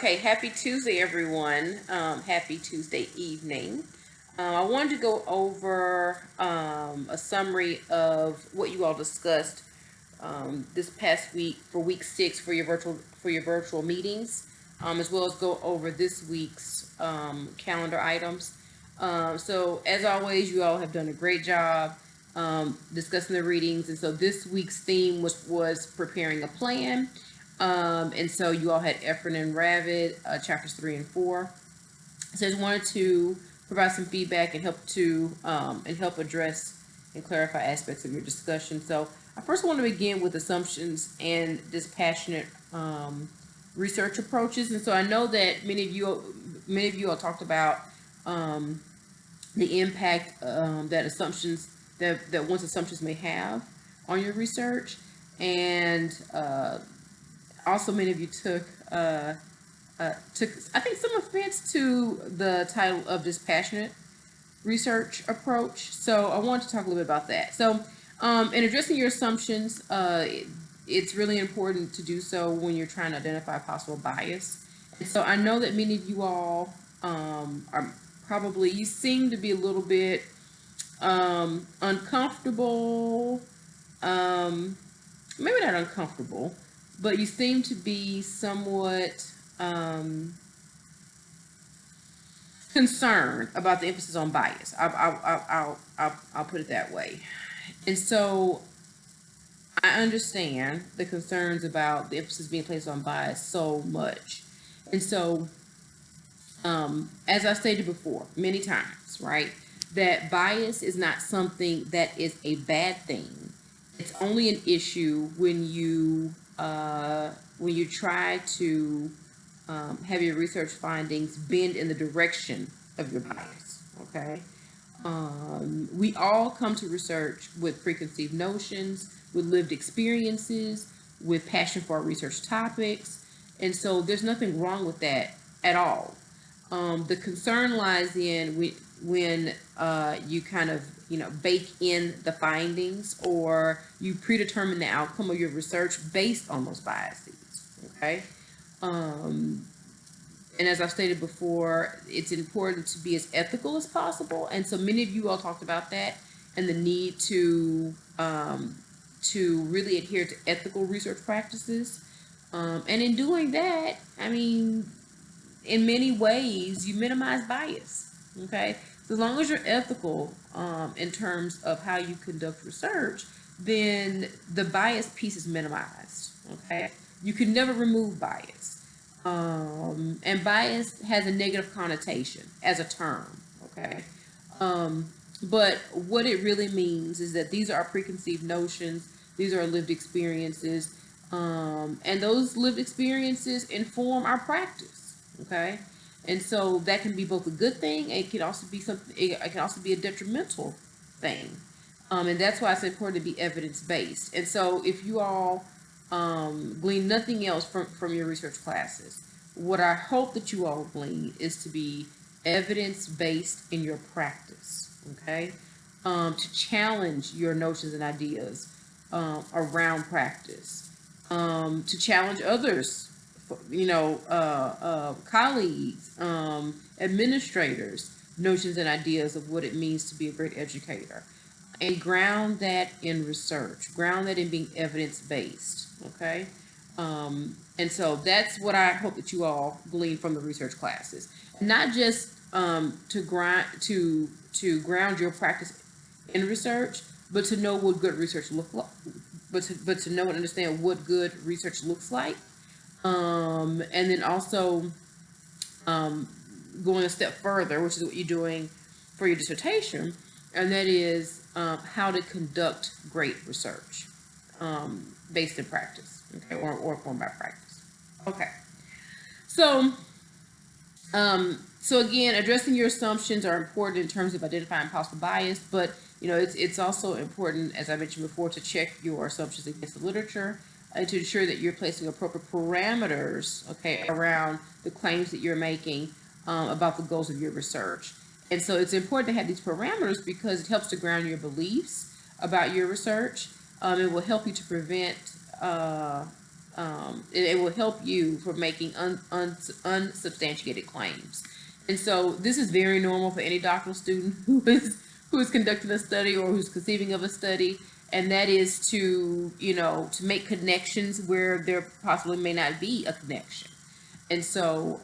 Okay, happy Tuesday, everyone. Happy Tuesday evening. I wanted to go over a summary of what you all discussed this past week for week 6 for your virtual meetings, as well as go over this week's calendar items. So as always, you all have done a great job discussing the readings, and so this week's theme was preparing a plan. And so you all had Ephraim and Ravid, chapters 3 and 4. So I just wanted to provide some feedback and help address and clarify aspects of your discussion. So I first want to begin with assumptions and dispassionate research approaches. And so I know that many of you all talked about the impact that one's assumptions may have on your research, and also many of you took I think some offense to the title of dispassionate research approach. So I want to talk a little bit about that. So in addressing your assumptions, it's really important to do so when you're trying to identify possible bias. And so I know that many of you all you seem to be a little bit uncomfortable, maybe not uncomfortable, but you seem to be somewhat concerned about the emphasis on bias. I'll put it that way. And so I understand the concerns about the emphasis being placed on bias so much. And so, as I stated before many times, right, that bias is not something that is a bad thing. It's only an issue when you try to have your research findings bend in the direction of your bias. Okay, we all come to research with preconceived notions, with lived experiences, with passion for our research topics, and so there's nothing wrong with that at all. The concern lies in when you kind of bake in the findings, or you predetermine the outcome of your research based on those biases. Okay, and as I've stated before, it's important to be as ethical as possible, and so many of you all talked about that and the need to really adhere to ethical research practices, and in doing that, I mean, in many ways, you minimize bias. Okay, so as long as you're ethical in terms of how you conduct research, then the bias piece is minimized. Okay, you can never remove bias, and bias has a negative connotation as a term. Okay, but what it really means is that these are preconceived notions, these are lived experiences, and those lived experiences inform our practice. Okay, and so that can be both a good thing, and it can also be something. It can also be a detrimental thing, and that's why it's important to be evidence-based. And so, if you all glean nothing else from your research classes, what I hope that you all glean is to be evidence-based in your practice. Okay, to challenge your notions and ideas around practice, to challenge others, colleagues, administrators, notions and ideas of what it means to be a great educator, and ground that in research, ground that in being evidence-based. Okay, and so that's what I hope that you all glean from the research classes, not just to ground your practice in research, but to know what good research looks like, but to know and understand what good research looks like. And then also going a step further, which is what you're doing for your dissertation, and that is how to conduct great research based in practice, okay, or formed by practice. Okay, so again, addressing your assumptions are important in terms of identifying possible bias, but it's also important, as I mentioned before, to check your assumptions against the literature, to ensure that you're placing appropriate parameters, okay, around the claims that you're making about the goals of your research. And so it's important to have these parameters because it helps to ground your beliefs about your research. It will help you to prevent it will help you for making unsubstantiated claims. And so this is very normal for any doctoral student who is conducting a study or who's conceiving of a study, and that is to, to make connections where there possibly may not be a connection. And so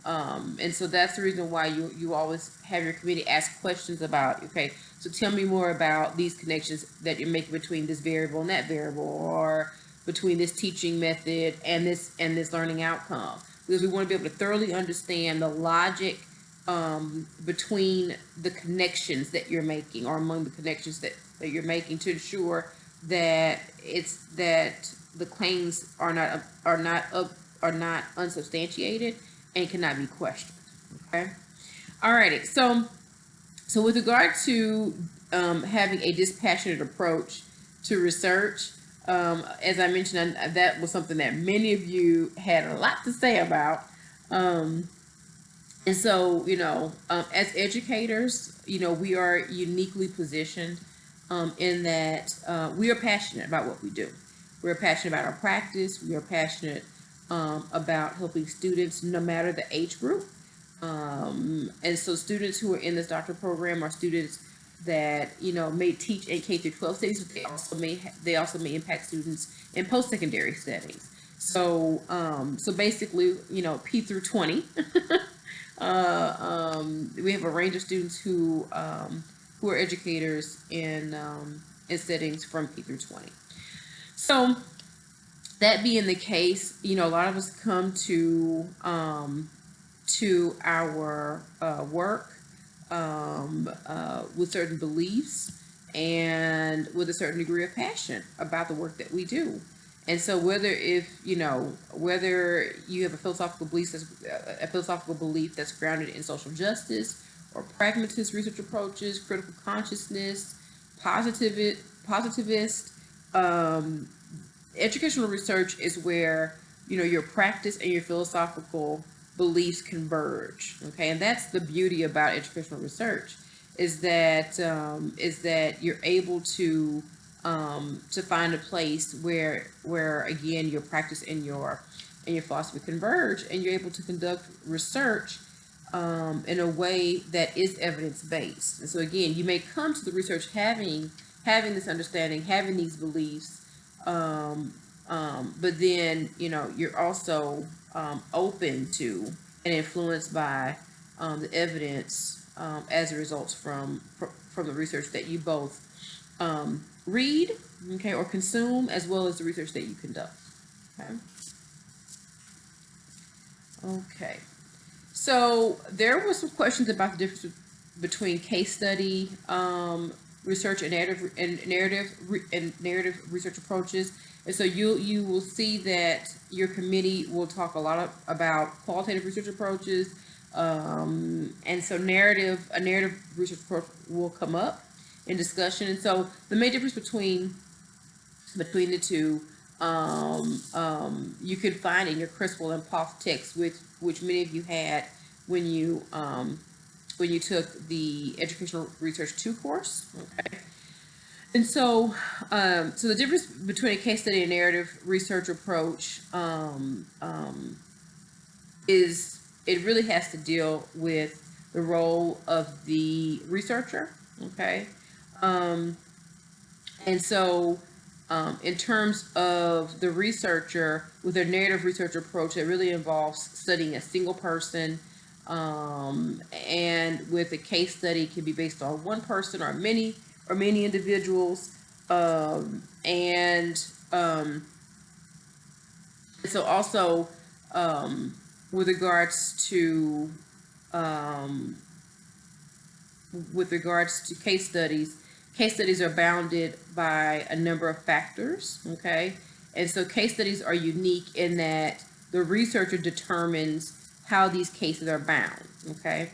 that's the reason why you always have your committee ask questions about, okay, so tell me more about these connections that you're making between this variable and that variable, or between this teaching method and this learning outcome, because we want to be able to thoroughly understand the logic between the connections that you're making, or among the connections that you're making, to ensure that the claims are not unsubstantiated and cannot be questioned. Okay. Alrighty. So with regard to having a dispassionate approach to research, as I mentioned, that was something that many of you had a lot to say about. And so, as educators, we are uniquely positioned in that we are passionate about what we do. We're passionate about our practice. We are passionate about helping students, no matter the age group. And so students who are in this doctoral program are students that may teach in K through 12 settings, but they also may impact students in post-secondary settings. So basically, P through 20. We have a range of students who are educators in settings from P through 20. So that being the case, a lot of us come to our work with certain beliefs and with a certain degree of passion about the work that we do. And so whether you have a philosophical belief that's grounded in social justice, or pragmatist research approaches, critical consciousness, positivist, educational research is where your practice and your philosophical beliefs converge. Okay, and that's the beauty about educational research, is that you're able to find a place where again your practice and your philosophy converge, and you're able to conduct research in a way that is evidence-based. And so again, you may come to the research having this understanding, having these beliefs, but then you're also open to and influenced by the evidence as a result from the research that you both read, okay, or consume, as well as the research that you conduct. Okay. So there were some questions about the difference between case study research and narrative research approaches. And so you will see that your committee will talk a lot about qualitative research approaches, and so a narrative research approach will come up in discussion. And so the main difference between the two, you could find in your Criswell and Poff text, which many of you had when you took the Educational Research 2 course. Okay. And so, so the difference between a case study and narrative research approach is it really has to deal with the role of the researcher. Okay. And so, in terms of the researcher, with a narrative research approach, it really involves studying a single person, and with a case study, it can be based on one person or many individuals, and so also with regards to case studies are bounded by a number of factors. Okay, and so case studies are unique in that the researcher determines how these cases are bound. Okay,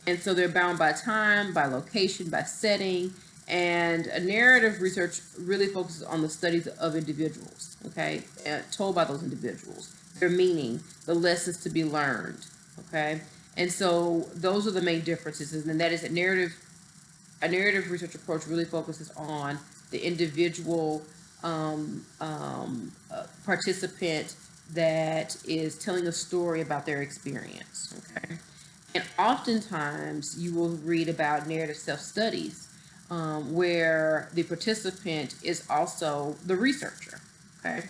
and so they're bound by time, by location, by setting. And a narrative research really focuses on the studies of individuals, okay, told by those individuals, their meaning, the lessons to be learned, okay. And so those are the main differences, and that is a narrative research approach really focuses on the individual participant that is telling a story about their experience. Okay. And oftentimes you will read about narrative self-studies where the participant is also the researcher. Okay.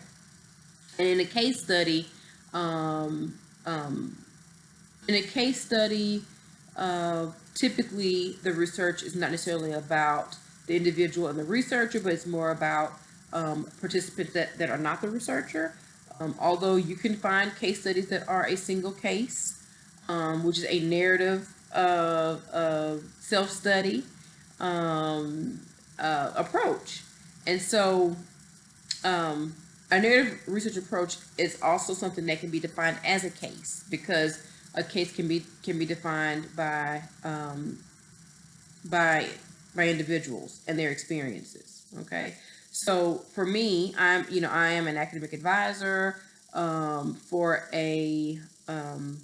And in a case study, um, um, in a case study, typically the research is not necessarily about the individual and the researcher, but it's more about participants that are not the researcher. Although you can find case studies that are a single case, which is a narrative of self-study approach. And so um, a narrative research approach is also something that can be defined as a case, because a case can be defined by by individuals and their experiences. Okay, so for me, I am an academic advisor for um,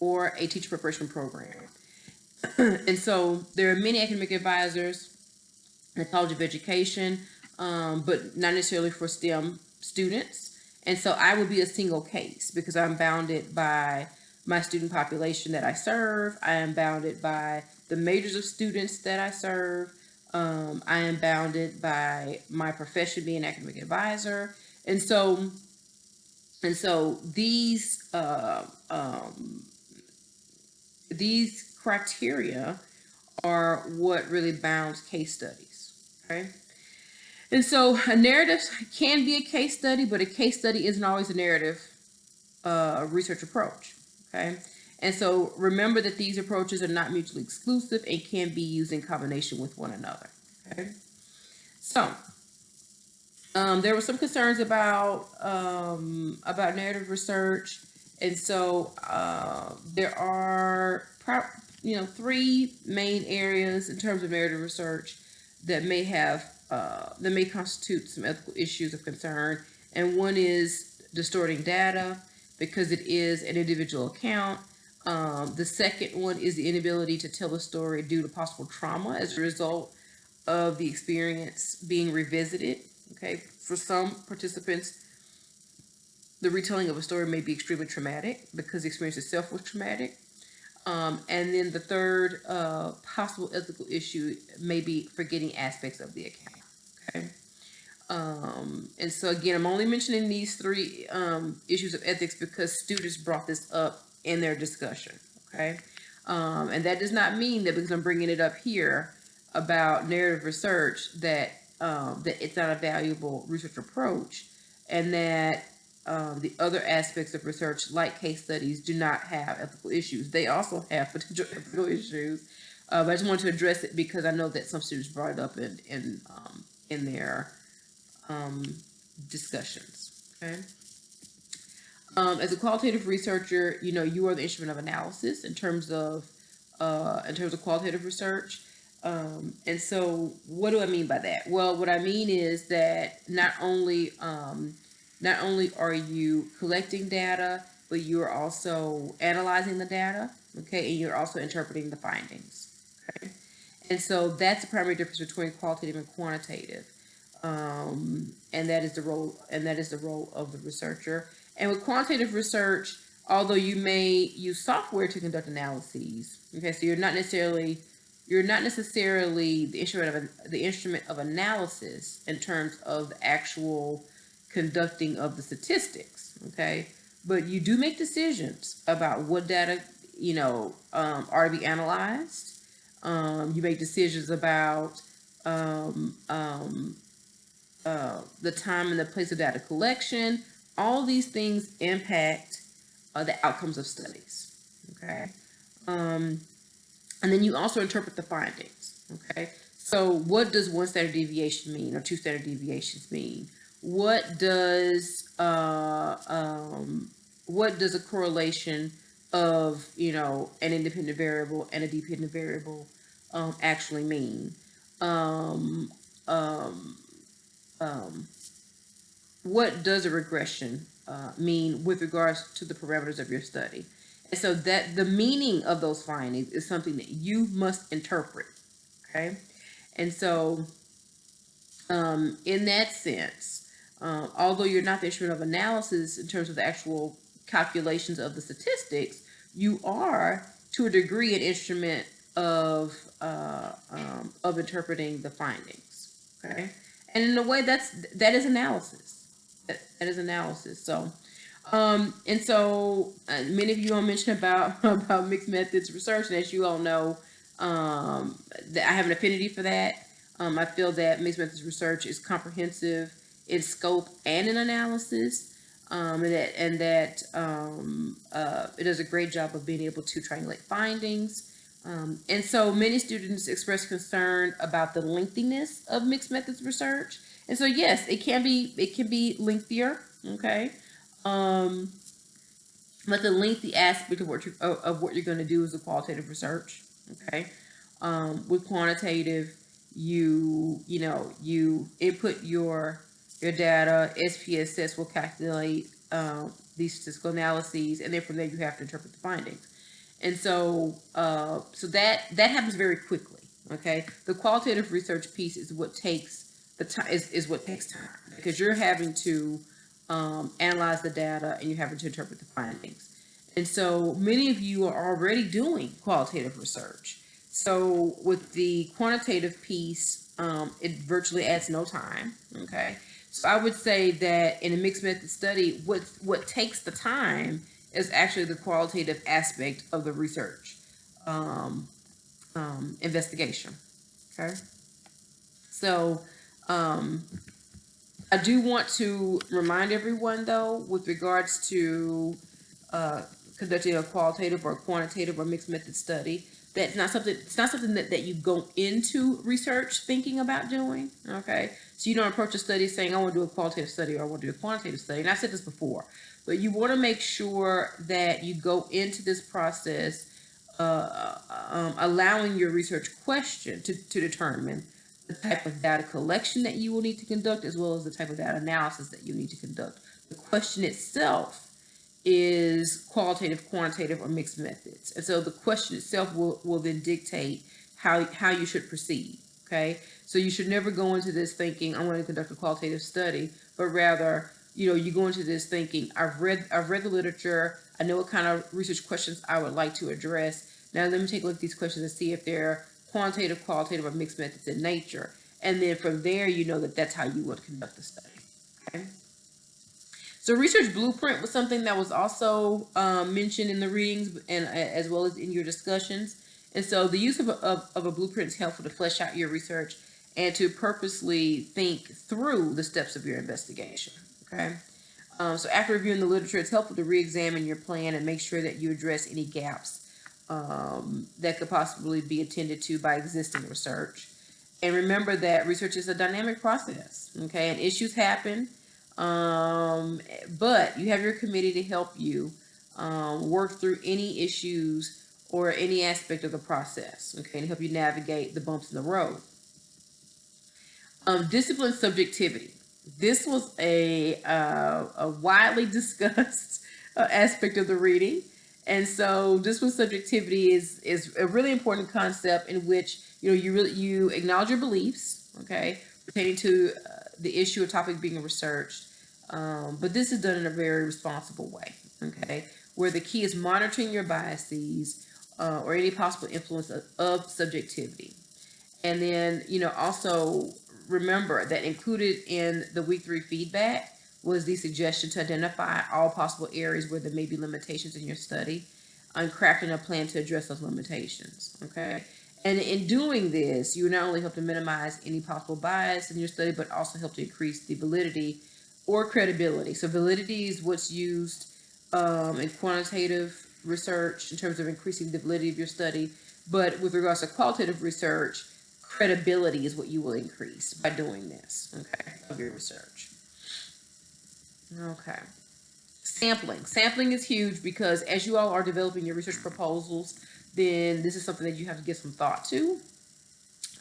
a teacher preparation program, and so there are many academic advisors in the College of Education, but not necessarily for STEM students. And so I would be a single case because I'm bounded by my student population that I serve. I am bounded by the majors of students that I serve. I am bounded by my profession being an academic advisor. And so, these criteria are what really bounds case studies. Okay. And so a narrative can be a case study, but a case study isn't always a narrative research approach. Okay. And so remember that these approaches are not mutually exclusive and can be used in combination with one another. Okay. So there were some concerns about narrative research, and so there are three main areas in terms of narrative research that may constitute some ethical issues of concern, and one is distorting data because it is an individual account. The second one is the inability to tell a story due to possible trauma as a result of the experience being revisited. Okay, for some participants, the retelling of a story may be extremely traumatic because the experience itself was traumatic. And then the third possible ethical issue may be forgetting aspects of the account. Okay. And so again, I'm only mentioning these three issues of ethics because students brought this up in their discussion. Okay. And that does not mean that because I'm bringing it up here about narrative research that that it's not a valuable research approach, and that the other aspects of research, like case studies, do not have ethical issues. They also have potential ethical issues. But I just wanted to address it because I know that some students brought it up in their discussions. Okay. As a qualitative researcher, you are the instrument of analysis in terms of qualitative research. And so, what do I mean by that? Well, what I mean is that not only are you collecting data, but you are also analyzing the data. Okay, and you're also interpreting the findings. Okay, and so that's the primary difference between qualitative and quantitative. And that is the role of the researcher. And with quantitative research, although you may use software to conduct analyses, okay, so you're not necessarily the instrument of analysis in terms of the actual conducting of the statistics, okay, but you do make decisions about what data are to be analyzed. You make decisions about the time and the place of data collection. All these things impact the outcomes of studies. Okay. And then you also interpret the findings. Okay. So what does one standard deviation mean, or two standard deviations mean? What does a correlation of an independent variable and a dependent variable actually mean? What does a regression mean with regards to the parameters of your study? And so that the meaning of those findings is something that you must interpret. Okay. And so In that sense, although you're not the instrument of analysis in terms of the actual calculations of the statistics, you are to a degree an instrument of interpreting the findings. Okay, and in a way that is analysis. That is analysis. So. And so many of you all mentioned about about mixed methods research, and as you all know, that I have an affinity for that. I feel that mixed methods research is comprehensive in scope and in analysis, and that it does a great job of being able to triangulate findings. And so many students express concern about the lengthiness of mixed methods research. And so yes, it can be lengthier. Okay. Um, but the lengthy aspect of what you're going to do is the qualitative research. Okay. With quantitative, you input your data. SPSS will calculate these statistical analyses, and then from there you have to interpret the findings. And so that happens very quickly. Okay. The qualitative research piece is what takes the time. Is what takes time, because you're having to analyze the data and you're having to interpret the findings. And so many of you are already doing qualitative research. So with the quantitative piece, it virtually adds no time. Okay. So I would say that in a mixed method study, what takes the time is actually the qualitative aspect of the research investigation. Okay. So I do want to remind everyone, though, with regards to conducting a qualitative or quantitative or mixed method study, that's not something. It's not something that you go into research thinking about doing. Okay, so you don't approach a study saying, "I want to do a qualitative study" or "I want to do a quantitative study." And I've said this before, but you want to make sure that you go into this process allowing your research question to determine the type of data collection that you will need to conduct, as well as the type of data analysis that you need to conduct. The question itself is qualitative, quantitative, or mixed methods. And so the question itself will then dictate how you should proceed. Okay. So you should never go into this thinking, I'm going to conduct a qualitative study, but rather, you go into this thinking, I've read the literature. I know what kind of research questions I would like to address. Now let me take a look at these questions and see if they're quantitative, qualitative, or mixed methods in nature. And then from there, you know that's how you would conduct the study. Okay. So research blueprint was something that was also mentioned in the readings and as well as in your discussions. And so the use of a blueprint is helpful to flesh out your research and to purposely think through the steps of your investigation. Okay. So after reviewing the literature, it's helpful to re-examine your plan and make sure that you address any gaps that could possibly be attended to by existing research. And remember that research is a dynamic process. Okay. And issues happen. But you have your committee to help you work through any issues or any aspect of the process, okay, and help you navigate the bumps in the road. Discipline subjectivity. This was a widely discussed aspect of the reading, and so discipline subjectivity is a really important concept in which you acknowledge your beliefs, okay, pertaining to the issue or topic being researched, but this is done in a very responsible way, okay, where the key is monitoring your biases or any possible influence of subjectivity. And then, also remember that included in the week 3 feedback was the suggestion to identify all possible areas where there may be limitations in your study and crafting a plan to address those limitations, okay? And in doing this, you not only help to minimize any possible bias in your study, but also help to increase the validity or credibility. So validity is what's used in quantitative research in terms of increasing the validity of your study. But with regards to qualitative research, credibility is what you will increase by doing this, okay, of your research. Okay. Sampling. Sampling is huge because as you all are developing your research proposals, then this is something that you have to give some thought to.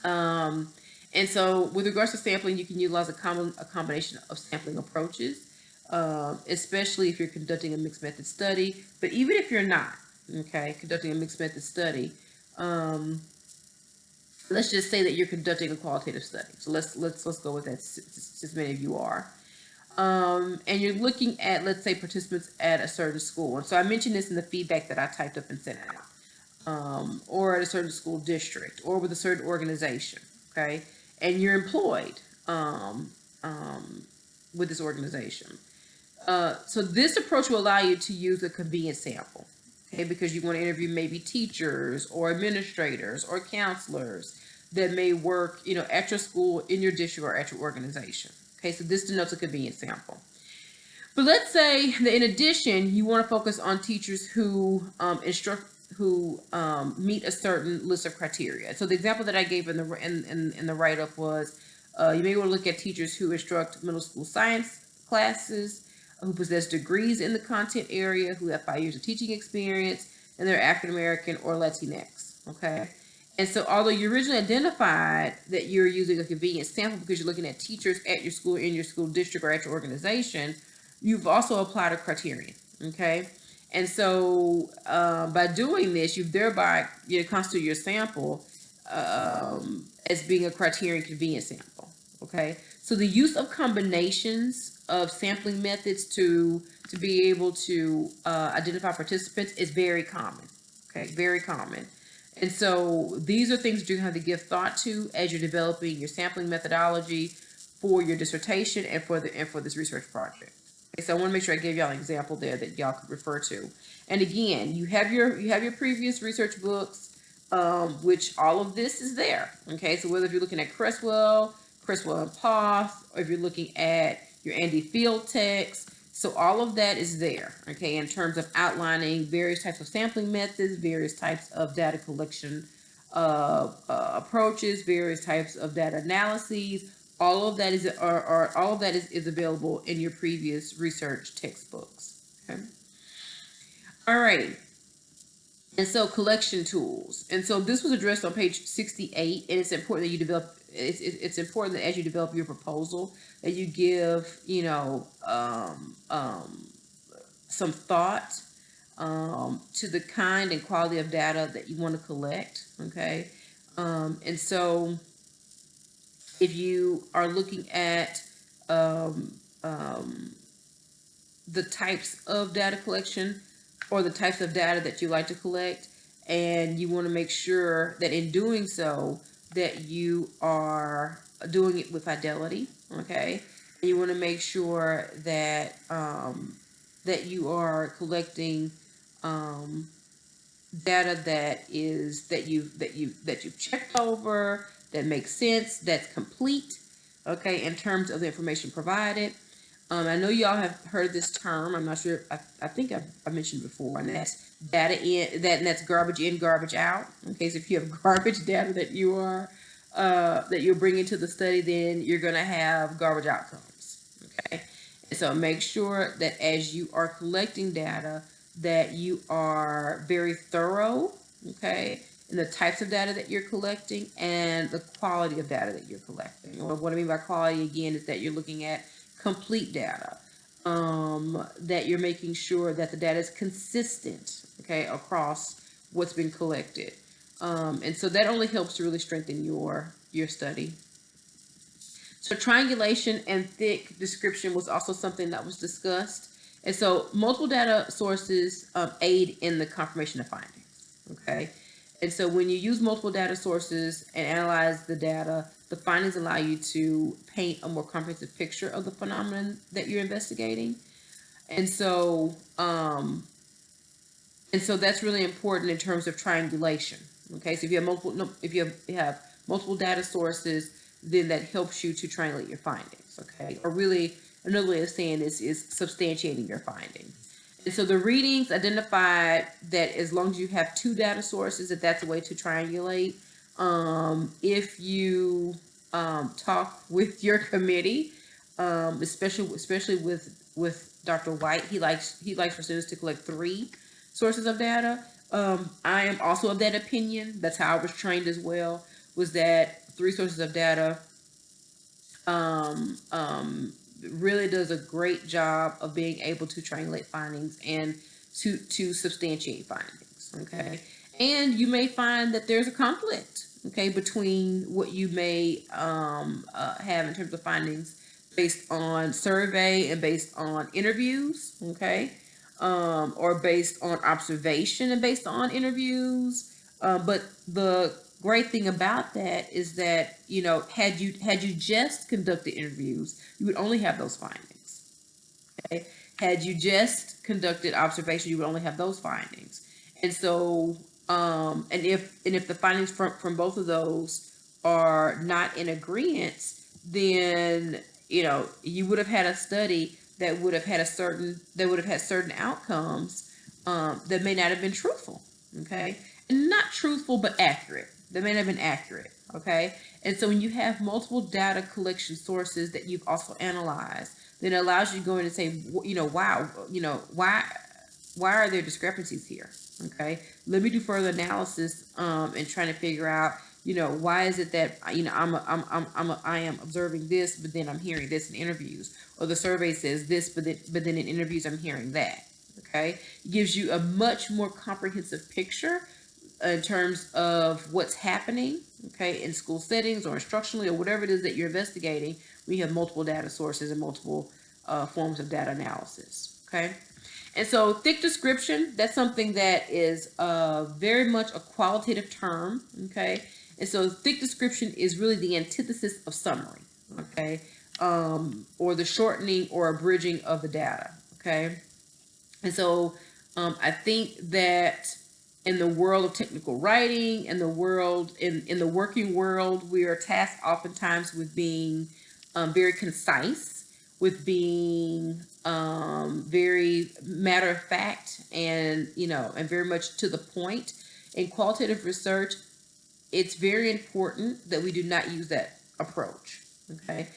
And so with regards to sampling, you can utilize a combination of sampling approaches, especially if you're conducting a mixed method study. But even if you're not, okay, conducting a mixed method study, let's just say that you're conducting a qualitative study. So let's go with that, since many of you are. And you're looking at, let's say, participants at a certain school. And so I mentioned this in the feedback that I typed up and sent out. Or at a certain school district, or with a certain organization, okay? And you're employed with this organization. So this approach will allow you to use a convenient sample, okay? Because you want to interview maybe teachers or administrators or counselors that may work, at your school, in your district, or at your organization. Okay, so this denotes a convenient sample. But let's say that in addition, you want to focus on teachers who meet a certain list of criteria. So the example that I gave in the write-up was, you may want to look at teachers who instruct middle school science classes, who possess degrees in the content area, who have 5 years of teaching experience, and they're African American or Latinx. Okay. And so although you originally identified that you're using a convenient sample because you're looking at teachers at your school, in your school district, or at your organization, you've also applied a criterion. Okay. And so by doing this, you've thereby constituted your sample as being a criterion convenient sample. Okay. So the use of combinations of sampling methods to be able to identify participants is very common. Okay. Very common. And so these are things that you're going to have to give thought to as you're developing your sampling methodology for your dissertation and for this research project. Okay, so I want to make sure I gave y'all an example there that y'all could refer to. And again, you have your previous research books, which all of this is there. Okay, so whether if you're looking at Creswell and Poth, or if you're looking at your Andy Field text, so all of that is there, okay, in terms of outlining various types of sampling methods, various types of data collection approaches, various types of data analyses. All of that is available in your previous research textbooks. Okay. All right. And so collection tools. And so this was addressed on page 68, and it's important that you develop. It's important that as you develop your proposal, that you give some thought to the kind and quality of data that you want to collect. Okay, and so if you are looking at the types of data collection or the types of data that you like to collect, and you want to make sure that in doing so that you are doing it with fidelity, okay? And you want to make sure that that you are collecting data that you've checked over, that makes sense, that's complete, okay, in terms of the information provided. I know y'all have heard this term. I'm not sure. I think I mentioned before, and that's data in, that's garbage in, garbage out. Okay, so if you have garbage data that you're bringing to the study, then you're going to have garbage outcomes. Okay, and so make sure that as you are collecting data, that you are very thorough. Okay, in the types of data that you're collecting and the quality of data that you're collecting. And what I mean by quality again is that you're looking at complete data, that you're making sure that the data is consistent, okay, across what's been collected. And so that only helps to really strengthen your study. So triangulation and thick description was also something that was discussed. And so multiple data sources aid in the confirmation of findings, okay? And so when you use multiple data sources and analyze the data, the findings allow you to paint a more comprehensive picture of the phenomenon that you're investigating. And so that's really important in terms of triangulation. Okay, so if you have multiple data sources, then that helps you to triangulate your findings. Okay, or really another way of saying this is substantiating your findings. And so the readings identified that as long as you have 2 data sources, that's a way to triangulate. If you talk with your committee, especially with Dr. White, he likes for students to collect 3 sources of data. I am also of that opinion. That's how I was trained as well, was that 3 sources of data really does a great job of being able to triangulate findings and to substantiate findings. Okay, and you may find that there's a conflict. okay, between what you may have in terms of findings based on survey and based on interviews, okay, or based on observation and based on interviews. But the great thing about that is that, you know, had you just conducted interviews, you would only have those findings. Okay, had you just conducted observation, you would only have those findings. And so, and if the findings from both of those are not in agreement, then, you know, you would have had a study that would have had certain outcomes that may not have been truthful. Okay, and not truthful but accurate. That may not have been accurate. Okay, and so when you have multiple data collection sources that you've also analyzed, then it allows you to go in and say, you know, wow, you know, why are there discrepancies here? Okay, let me do further analysis and trying to figure out, you know, why is it that, you know, I am observing this, but then I'm hearing this in interviews, or the survey says this, but then in interviews I'm hearing that. Okay, it gives you a much more comprehensive picture in terms of what's happening, okay, in school settings or instructionally or whatever it is that you're investigating. We have multiple data sources and multiple forms of data analysis, okay. And so thick description, that's something that is very much a qualitative term, okay. And so thick description is really the antithesis of summary, okay, or the shortening or abridging of the data, okay. And so I think that in the world of technical writing, in the world, in the working world, we are tasked oftentimes with being very concise, with being very matter of fact, and, you know, and very much to the point. In qualitative research, it's very important that we do not use that approach. Okay,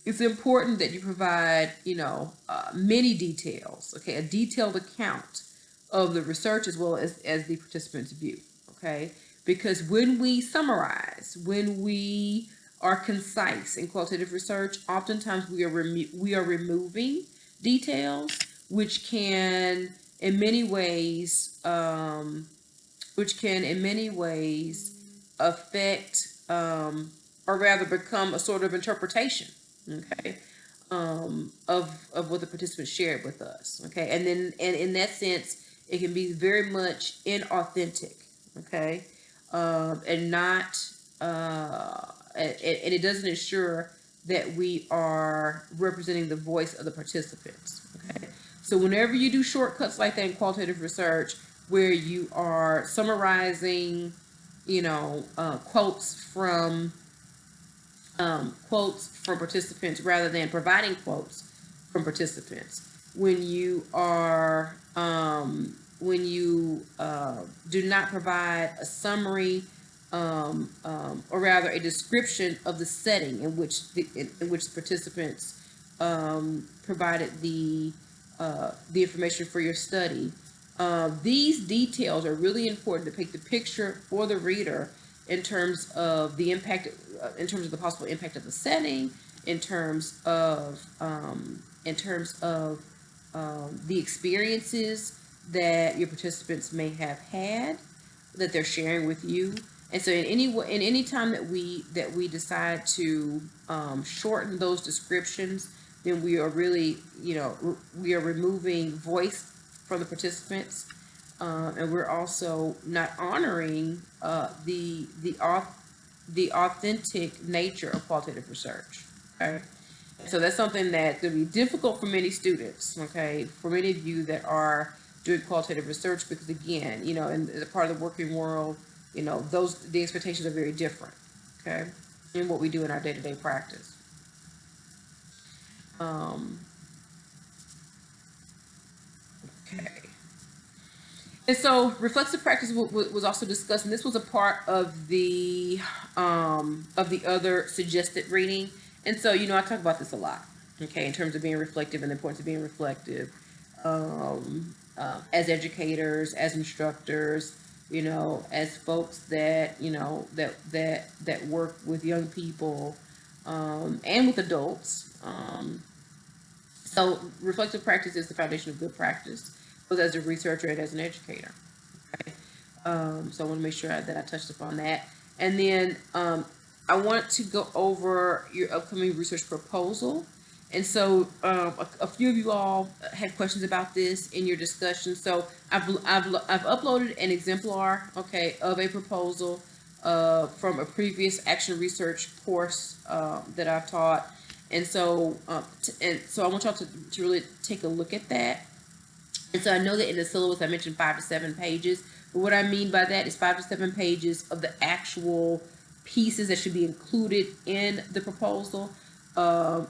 it's important that you provide, you know, many details. Okay, a detailed account of the research as well as the participants' view. Okay, because when we summarize, when we are concise in qualitative research, oftentimes we are removing details, which can in many ways affect, or rather become a sort of interpretation, okay, of what the participants shared with us, okay, and then, and in that sense, it can be very much inauthentic, okay, and not, and it doesn't ensure that we are representing the voice of the participants, okay. So whenever you do shortcuts like that in qualitative research, where you are summarizing, you know, quotes from participants rather than providing quotes from participants, when you are do not provide a summary, or rather a description of the setting in which the participants provided the information for your study. These details are really important to paint the picture for the reader in terms of the impact, in terms of the possible impact of the setting, in terms of the experiences that your participants may have had that they're sharing with you. And so in any time that we decide to shorten those descriptions, then we are really, you know, we are removing voice from the participants, and we're also not honoring the authentic nature of qualitative research. Okay, so that's something that's going to be difficult for many students. Okay, for many of you that are doing qualitative research, because again, you know, in the part of the working world, you know, the expectations are very different. Okay, in what we do in our day-to-day practice. Okay. And so reflexive practice was also discussed, and this was a part of the other suggested reading. And so, you know, I talk about this a lot, okay, in terms of being reflective and the importance of being reflective, as educators, as instructors, you know, as folks that, you know, that work with young people, and with adults. So reflective practice is the foundation of good practice, both as a researcher and as an educator. Okay? So I want to make sure that I touched upon that. And then I want to go over your upcoming research proposal. And so a few of you all had questions about this in your discussion. So I've uploaded an exemplar, okay, of a proposal from a previous action research course that I've taught. And so I want y'all to really take a look at that. And so I know that in the syllabus I mentioned 5 to 7 pages, but what I mean by that is 5 to 7 pages of the actual pieces that should be included in the proposal,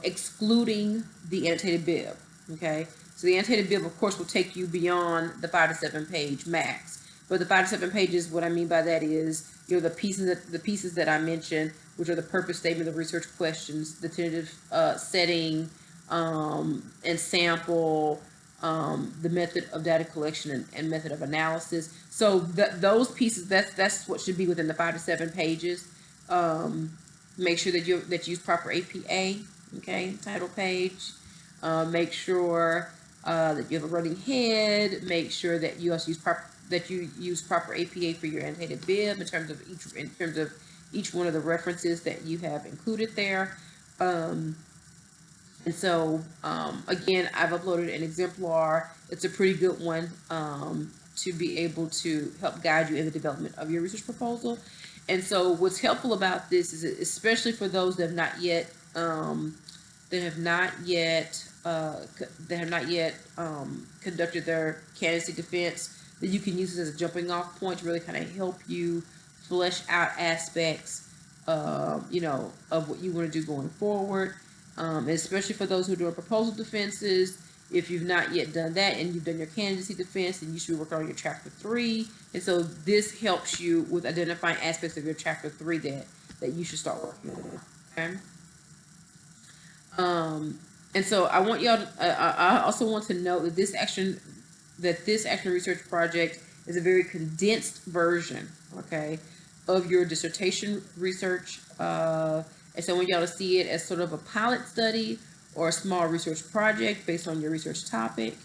excluding the annotated bib. Okay, so the annotated bib, of course, will take you beyond the 5 to 7 page max. But the 5 to 7 pages, what I mean by that is, you know, the pieces that I mentioned, which are the purpose statement, the research questions, the tentative setting, and sample, the method of data collection and method of analysis. So those pieces, that's what should be within the 5 to 7 pages. Make sure that you use proper APA, okay, title page. Make sure that you have a running head. Make sure that you also use proper APA for your annotated bib in terms of each one of the references that you have included there. And so, again, I've uploaded an exemplar. It's a pretty good one to be able to help guide you in the development of your research proposal. And so what's helpful about this is, especially for those that have not yet conducted their candidacy defense, that you can use this as a jumping off point to really kind of help you flesh out aspects, you know, of what you want to do going forward. Especially for those who are doing proposal defenses. If you've not yet done that and you've done your candidacy defense, then you should be working on your chapter 3. And so this helps you with identifying aspects of your chapter 3 that you should start working on. Okay. And so I want y'all I also want to note that this action research project is a very condensed version, okay, of your dissertation research. And so I want y'all to see it as sort of a pilot study or a small research project based on your research topic.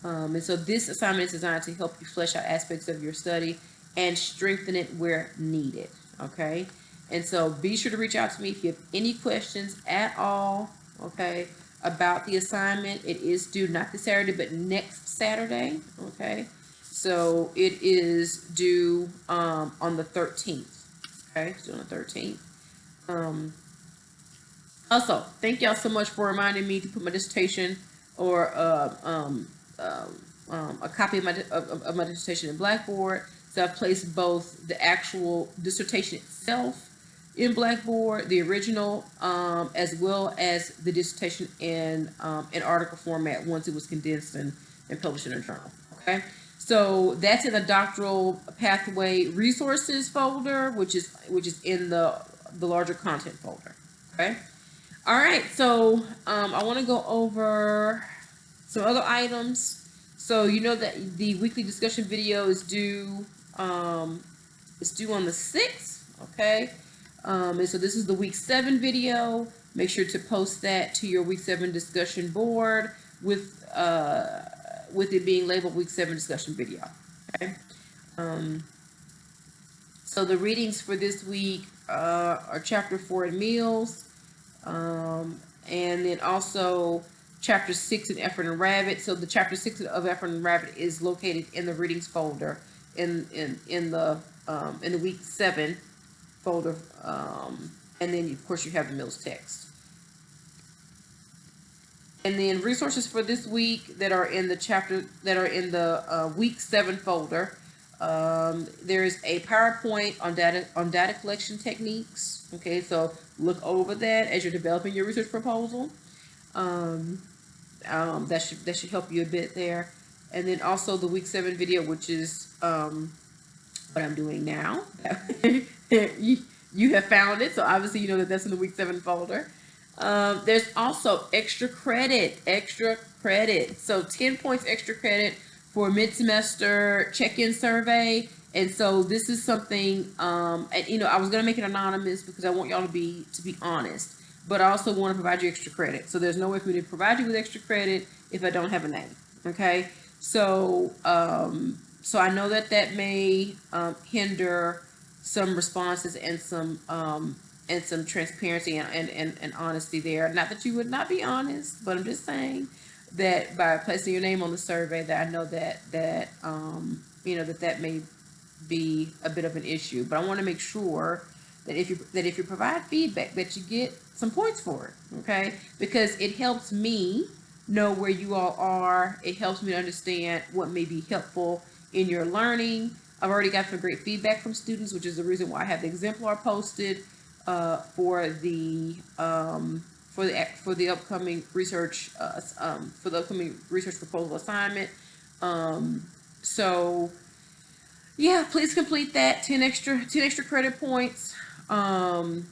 And so this assignment is designed to help you flesh out aspects of your study and strengthen it where needed, okay? And so be sure to reach out to me if you have any questions at all, okay, about the assignment. It is due not this Saturday, but next Saturday, okay? So it is due on the 13th, okay? It's due on the 13th. Also, thank y'all so much for reminding me to put my dissertation or a copy of my dissertation in Blackboard. So I've placed both the actual dissertation itself in Blackboard, the original, as well as the dissertation in article format once it was condensed and published in a journal. Okay, so that's in the doctoral pathway resources folder, which is in the larger content folder. Okay. All right, so I want to go over some other items. So you know that the weekly discussion video is due on the 6th, okay? And so this is the week 7 video. Make sure to post that to your week 7 discussion board with it being labeled week 7 discussion video. Okay. So the readings for this week are chapter 4 in meals. And then also chapter 6 in Effort and Rabbit. So the chapter 6 of Effort and Rabbit is located in the readings folder in the week 7 folder. And then of course you have the meals text. And then resources for this week that are in the week 7 folder. There is a PowerPoint on data collection techniques. Okay, so look over that as you're developing your research proposal. That should help you a bit there. And then also the week 7 video, which is what I'm doing now. you have found it, so obviously you know that that's in the week 7 folder. There's also extra credit. So 10 points extra credit for mid-semester check-in survey. And so this is something, and you know, I was gonna make it anonymous because I want y'all to be honest, but I also want to provide you extra credit. So there's no way for me to provide you with extra credit if I don't have a name. Okay, so so I know that may hinder some responses and some transparency and honesty there. Not that you would not be honest, but I'm just saying that by placing your name on the survey, that I know that that may be a bit of an issue. But I want to make sure that if you provide feedback, that you get some points for it, okay? Because it helps me know where you all are. It helps me to understand what may be helpful in your learning. I've already got some great feedback from students, which is the reason why I have the exemplar posted for the upcoming research proposal assignment. So yeah, please complete that. 10 extra credit points. And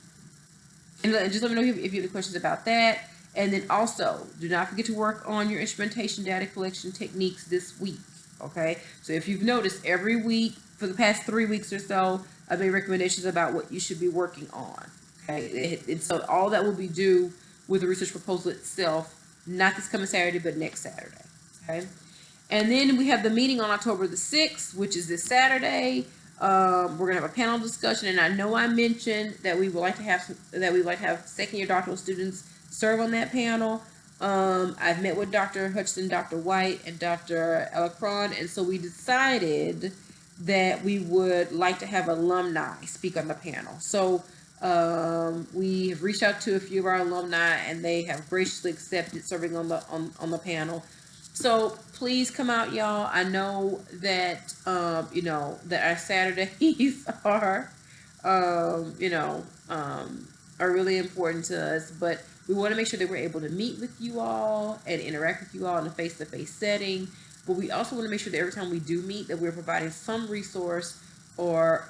just let me know if you have any questions about that. And then also, do not forget to work on your instrumentation data collection techniques this week. Okay, so if you've noticed, every week for the past 3 weeks or so, I've made recommendations about what you should be working on. Okay, and so all that will be due with the research proposal itself, not this coming Saturday, but next Saturday. Okay, and then we have the meeting on October the 6th, which is this Saturday. We're gonna have a panel discussion, and I know I mentioned that we would like to have second-year doctoral students serve on that panel. I've met with Dr. Hutchinson, Dr. White, and Dr. Elecron, and so we decided that we would like to have alumni speak on the panel. So we have reached out to a few of our alumni, and they have graciously accepted serving on the panel. So please come out, y'all. I know that that our Saturdays are really important to us, but we want to make sure that we're able to meet with you all and interact with you all in a face-to-face setting. But we also want to make sure that every time we do meet, that we're providing some resource or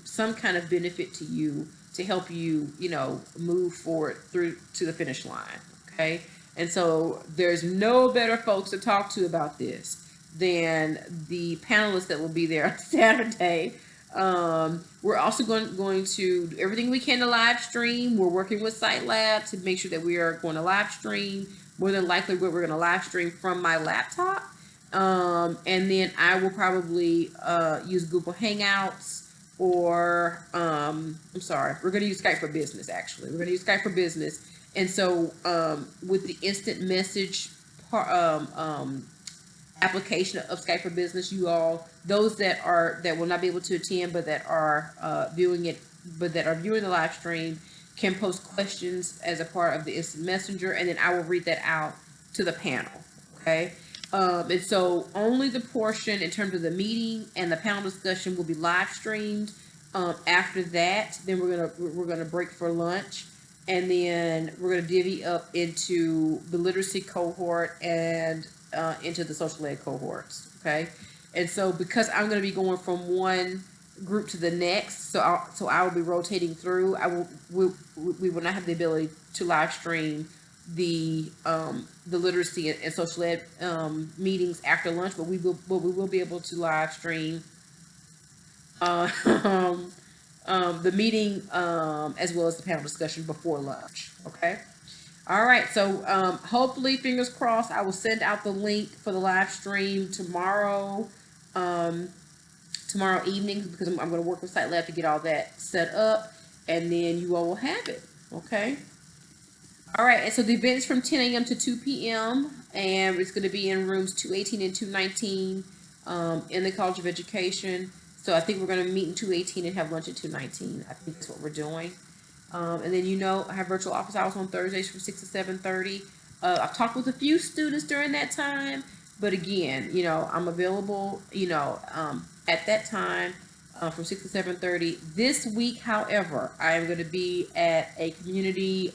some kind of benefit to you to help you move forward through to the finish line. Okay. And so there's no better folks to talk to about this than the panelists that will be there on Saturday. We're also going to do everything we can to live stream. We're working with SiteLab to make sure that we are going to live stream. More than likely, we're going to live stream from my laptop. And then I will probably use Google Hangouts or, we're going to use Skype for Business, actually. We're going to use Skype for Business. And so with the instant message application of Skype for Business, you all, those that will not be able to attend but that are viewing the live stream, can post questions as a part of the instant messenger, and then I will read that out to the panel. Okay. And so only the portion in terms of the meeting and the panel discussion will be live streamed. After that, then we're gonna break for lunch. And then we're going to divvy up into the literacy cohort and into the social ed cohorts, okay? And so because I'm going to be going from one group to the next, so I will be rotating through. We will not have the ability to live stream the literacy and social ed meetings after lunch, but we will be able to live stream the meeting as well as the panel discussion before lunch. Okay. All right. So hopefully, fingers crossed, I will send out the link for the live stream tomorrow evening, because I'm going to work with SiteLab to get all that set up, and then you all will have it. Okay. All right. And so the event is from 10 a.m. to 2 p.m. and it's going to be in rooms 218 and 219 in the College of Education. So I think we're going to meet in 218 and have lunch at 219. I think that's what we're doing. And then, I have virtual office hours on Thursdays from 6 to 7:30. I've talked with a few students during that time, but again, I'm available, at that time from 6 to 7:30. This week, however, I am going to be at a community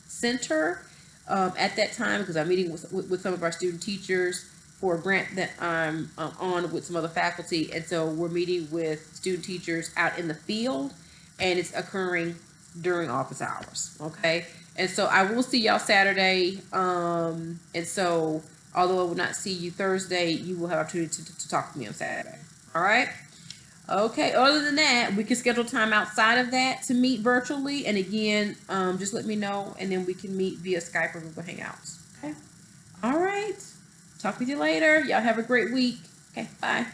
center at that time, because I'm meeting with some of our student teachers for a grant that I'm on with some other faculty. And so we're meeting with student teachers out in the field, and it's occurring during office hours. Okay. And so I will see y'all Saturday. And so although I will not see you Thursday, you will have opportunity to talk to me on Saturday. All right. Okay. Other than that, we can schedule time outside of that to meet virtually. And again, just let me know, and then we can meet via Skype or Google Hangouts. Okay. All right. Talk with you later. Y'all have a great week. Okay, bye.